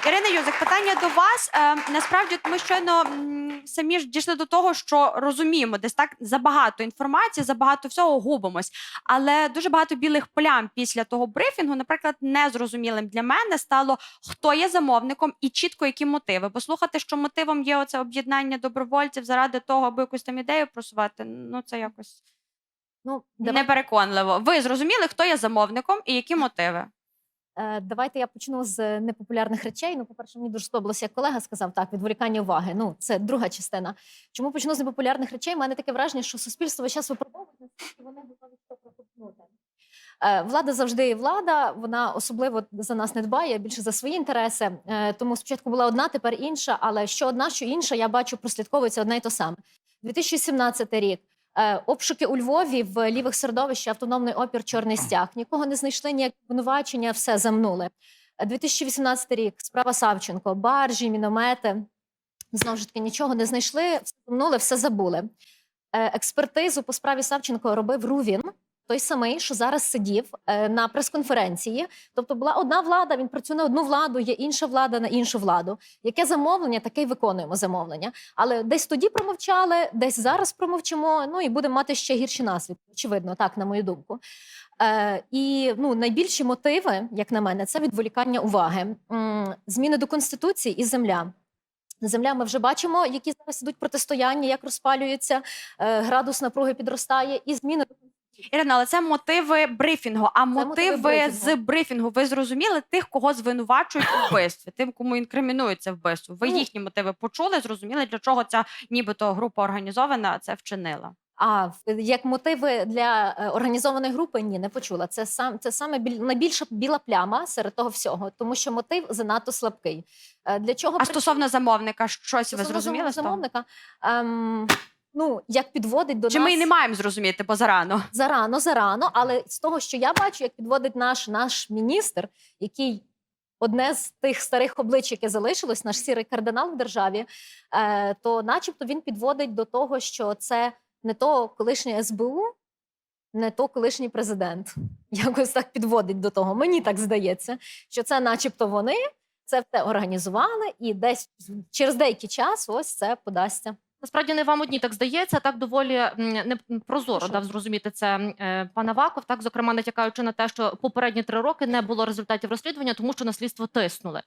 Ірина Юзик, питання до вас. Насправді, ми щойно самі ж дійшли до того, що розуміємо, десь так забагато інформації, забагато всього губимось. Але дуже багато білих плям після того брифінгу, наприклад, незрозумілим для мене стало, хто є замовником і чітко які мотиви. Бо слухати, що мотивом є оце об'єднання добровольців заради того, аби якусь там ідею просувати, ну це якось непереконливо. Ви зрозуміли, хто є замовником і які мотиви? Давайте я почну з непопулярних речей. Ну, по-перше, мені дуже сподобалося, як колега сказав, так, відволікання уваги. Ну, це друга частина. Чому почну з непопулярних речей? У мене таке враження, що суспільство весь час випробовує, наскільки вони готові це проковтнути. Влада завжди є влада, вона особливо за нас не дбає, більше за свої інтереси. Тому спочатку була одна, тепер інша, але що одна, що інша, я бачу, прослідковується одне й то саме. 2017 рік. Обшуки у Львові в лівих середовищах, автономний опір «Чорний стяг». Нікого не знайшли, ніякі обвинувачення, все замнули. 2018 рік, справа Савченко, баржі, міномети. Знову ж таки, нічого не знайшли, все замнули, все забули. Експертизу по справі Савченко робив Рувін, той самий, що зараз сидів на прес-конференції. Тобто була одна влада, він працює на одну владу, є інша влада на іншу владу. Яке замовлення, таке й виконуємо замовлення. Але десь тоді промовчали, десь зараз промовчимо, ну і будемо мати ще гірші наслідки, очевидно, так, на мою думку. І найбільші мотиви, як на мене, це відволікання уваги. Зміни до Конституції і земля. Земля ми вже бачимо, які зараз ідуть протистояння, як розпалюється, градус напруги підростає, і зміни до Ірина, але це мотиви брифінгу. А мотиви з брифінгу ви зрозуміли тих, кого звинувачують у вбивстві, тим, кому інкримінується вбивство? Ви їхні мотиви почули, зрозуміли, для чого ця нібито група організована це вчинила? Як мотиви для організованої групи? Ні, не почула. Це саме найбільша біла пляма серед того всього, тому що мотив занадто слабкий. Для чого? А стосовно замовника, щось ви зрозуміли? Замовника, як підводить до нас... Чи ми і не маємо зрозуміти, бо зарано? Зарано, але з того, що я бачу, як підводить наш міністр, який одне з тих старих облич, яке залишилось, наш сірий кардинал в державі, то начебто він підводить до того, що це не то колишнє СБУ, не то колишній президент. Якось так підводить до того. Мені так здається, що це начебто вони це все організували і десь через деякий час ось це подасться. Насправді не вам одні так здається, так доволі прозоро дав зрозуміти це пан Аваков, так, зокрема натякаючи на те, що попередні 3 роки не було результатів розслідування, тому що на слідство тиснули.